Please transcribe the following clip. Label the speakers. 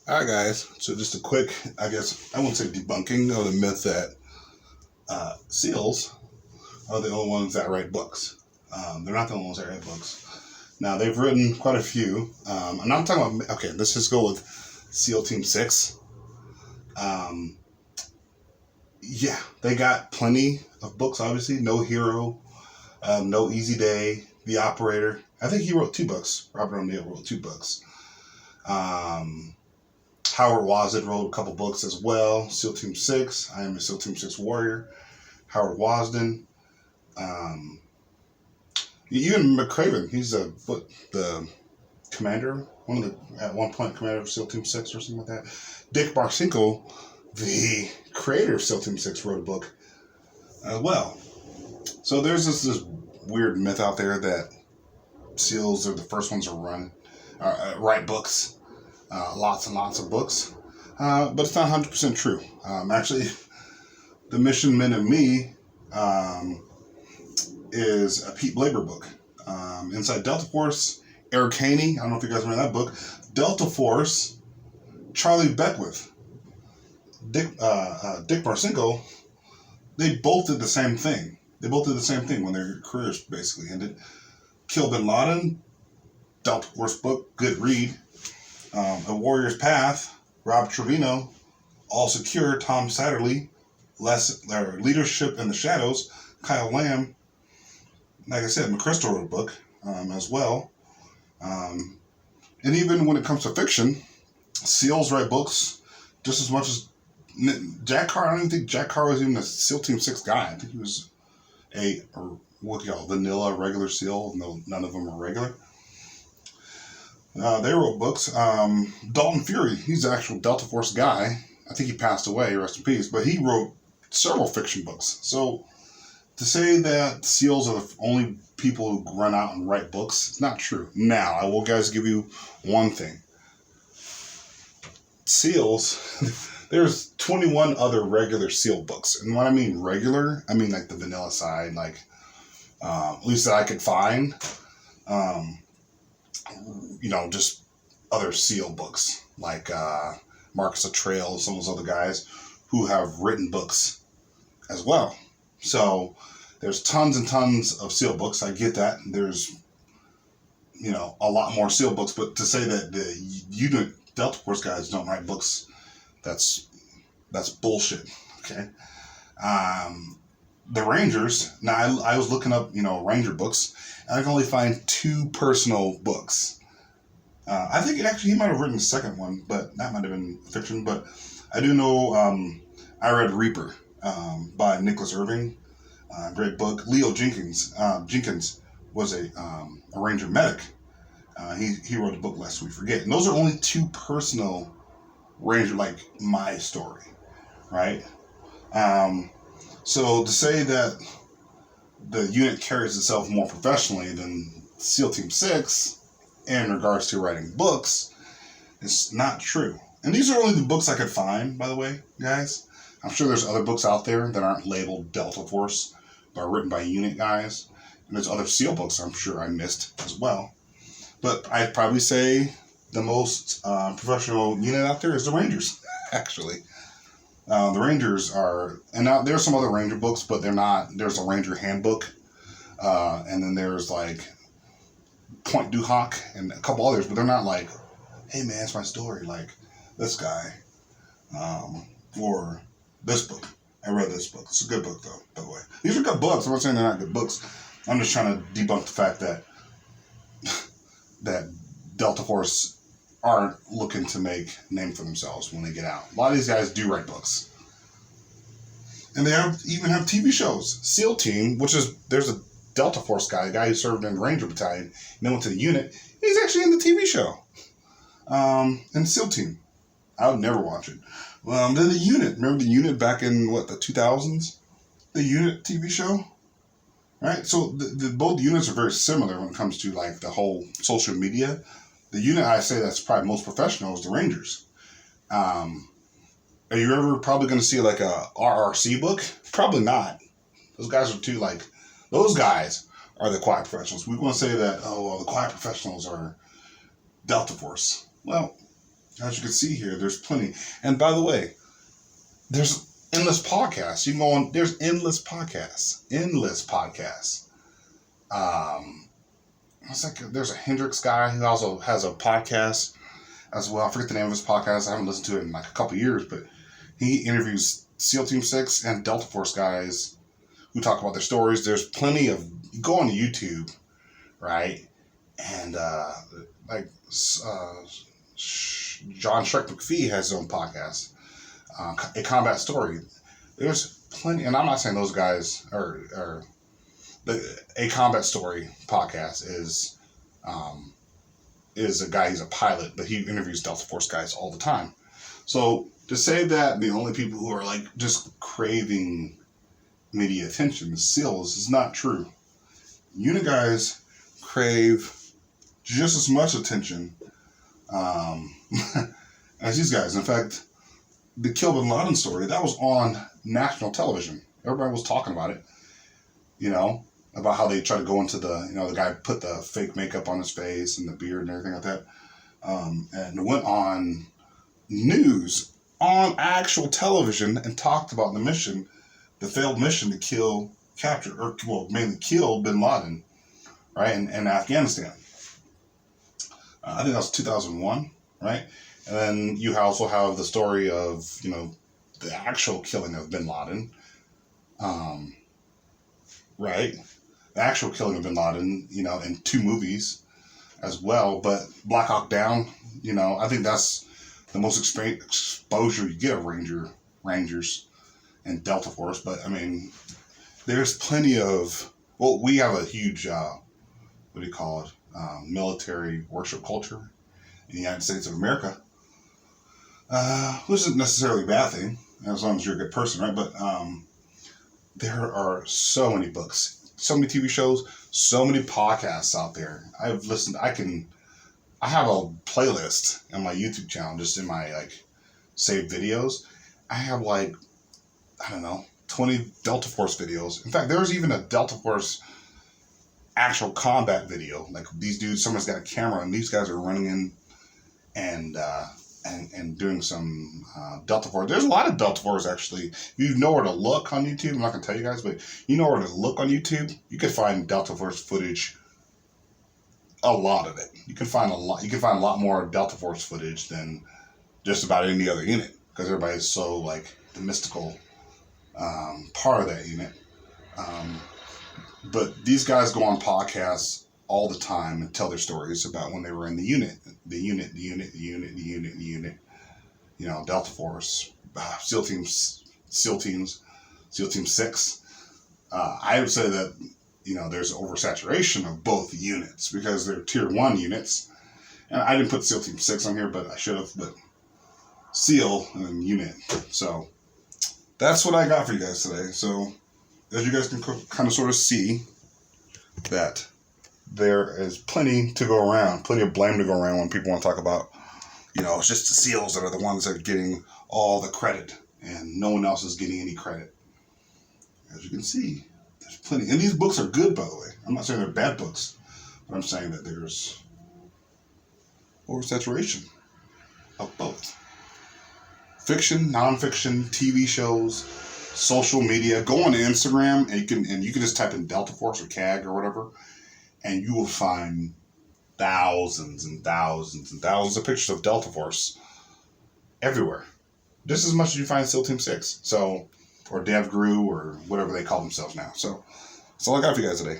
Speaker 1: All right, guys. So just a quick, I guess, I won't say debunking of the myth that SEALs are the only ones that write books. They're not the only ones that write books. Now, they've written quite a few. And I'm talking about, okay, let's just go with SEAL Team 6. Um, yeah, they got plenty of books, obviously. No Hero, No Easy Day, The Operator. I think he wrote 2 books. Robert O'Neill wrote 2 books. Howard Wozniak wrote a couple books as well. SEAL Team 6. I am a SEAL Team 6 warrior. Howard Wozniak. Even McCraven. He's the commander. At one point, commander of SEAL Team 6 or something like that. Dick Marcinko, the creator of SEAL Team 6, wrote a book as well. So there's this weird myth out there that SEALs are the first ones to write books. Lots and lots of books. But it's not 100% true. Actually, The Mission Men and Me is a Pete Blaber book. Inside Delta Force, Eric Haney, I don't know if you guys remember that book. Delta Force, Charlie Beckwith, Dick Marcinko, they both did the same thing. They both did the same thing when their careers basically ended. Kill Bin Laden, Delta Force book, good read. A Warrior's Path, Rob Trevino, All Secure, Tom Satterley, Leadership in the Shadows, Kyle Lamb. Like I said, McChrystal wrote a book as well. And even when it comes to fiction, SEALs write books just as much as Jack Carr. I don't even think Jack Carr was even a SEAL Team 6 guy. I think he was vanilla regular SEAL. No, none of them are regular. They wrote books. Dalton Fury, he's an actual Delta Force guy. I think he passed away, rest in peace. But he wrote several fiction books. So to say that SEALs are the only people who run out and write books, it's not true. Now, I will guys give you one thing. SEALs, there's 21 other regular SEAL books. And when I mean regular, I mean like the vanilla side, like at least that I could find. Just other SEAL books like Marcus Luttrell and some of those other guys who have written books as well. So there's tons and tons of SEAL books. I get that. There's, a lot more SEAL books, but to say that the Delta Force guys don't write books, that's bullshit. Okay. The Rangers. Now I was looking up, Ranger books, and I can only find 2 personal books. I think actually he might have written the second one, but that might have been fiction. But I do know I read Reaper by Nicholas Irving. Great book. Leo Jenkins was a Ranger medic. He wrote a book lest we forget. And those are only 2 personal Ranger, like my story, right? So to say that the unit carries itself more professionally than SEAL Team 6 in regards to writing books is not true. And these are only the books I could find, by the way, guys. I'm sure there's other books out there that aren't labeled Delta Force, but are written by unit guys. And there's other SEAL books I'm sure I missed as well. But I'd probably say the most professional unit out there is the Rangers, actually. The Rangers are, and now there's some other Ranger books, but they're not. There's a Ranger handbook, and then there's like Point Du Hoc and a couple others, but they're not like, hey man, it's my story, like this guy, or this book. I read this book. It's a good book though, by the way. These are good books. I'm not saying they're not good books. I'm just trying to debunk the fact that that Delta Force aren't looking to make a name for themselves when they get out. A lot of these guys do write books. And they even have TV shows. SEAL Team, there's a Delta Force guy, a guy who served in the Ranger Battalion, and then went to the unit. He's actually in the TV show. And SEAL Team. I would never watch it. Then the unit. Remember the unit back in, the 2000s? The unit TV show? Right? So both units are very similar when it comes to like the whole social media. The unit I say that's probably most professional is the Rangers. Are you ever probably going to see like a RRC book? Probably not. Those guys are the quiet professionals. We want to say that, the quiet professionals are Delta Force. Well, As you can see here, there's plenty. And by the way, there's endless podcasts. You can go on, there's endless podcasts. Endless podcasts. It's like there's a Hendrix guy who also has a podcast as well. I forget the name of his podcast. I haven't listened to it in like a couple years, but he interviews SEAL Team 6 and Delta Force guys who talk about their stories. There's plenty of, you go on YouTube, right? And John Shrek McPhee has his own podcast, A Combat Story. There's plenty, and I'm not saying those guys are A Combat Story podcast is a guy, he's a pilot, but he interviews Delta Force guys all the time. So to say that the only people who are like just craving media attention is SEALs is not true. Unit guys crave just as much attention as these guys. In fact, the Kill Bin Laden story, that was on national television. Everybody was talking about it, you know, about how they tried to go into the, you know, the guy put the fake makeup on his face and the beard and everything like that. And it went on news, on actual television, and talked about the mission, the failed mission to mainly kill Bin Laden, right, in Afghanistan. I think that was 2001, right? And then you also have the story of, you know, the actual killing of Bin Laden, right? The actual killing of Bin Laden, you know, in 2 movies as well. But Black Hawk Down, you know, I think that's the most exposure you get of Rangers and Delta Force. But, I mean, there's plenty of, well, we have a huge, what do you call it, military worship culture in the United States of America, which isn't necessarily a bad thing, as long as you're a good person, right? But there are so many books, so many TV shows, so many podcasts out there. I have a playlist on my YouTube channel, just in my like saved videos. I have like, I don't know, 20 Delta Force videos. In fact, there's even a Delta Force actual combat video. Like these dudes, someone's got a camera and these guys are running in and doing some Delta Force. There's a lot of Delta Force actually. If you know where to look on YouTube, I'm not gonna tell you guys, but you know where to look on YouTube, you can find Delta Force footage. A lot of it. You can find a lot more Delta Force footage than just about any other unit, because everybody's so like the mystical part of that unit. But these guys go on podcasts all the time and tell their stories about when they were in the unit. You know, Delta Force, SEAL Teams, SEAL Team 6. I would say that, you know, there's oversaturation of both units because they're tier 1 units. And I didn't put SEAL Team 6 on here, but I should have. But SEAL and unit. So that's what I got for you guys today. So as you guys can kind of sort of see, that there is plenty to go around, plenty of blame to go around when people want to talk about, you know, it's just the SEALs that are the ones that are getting all the credit and no one else is getting any credit. As you can see, there's plenty. And these books are good, by the way. I'm not saying they're bad books, but I'm saying that there's oversaturation of both. Fiction, nonfiction, TV shows, social media. Go on Instagram and you can just type in Delta Force or CAG or whatever, and you will find thousands and thousands and thousands of pictures of Delta Force everywhere. Just as much as you find SEAL Team 6. So, or DevGru or whatever they call themselves now. So, that's all I got for you guys today.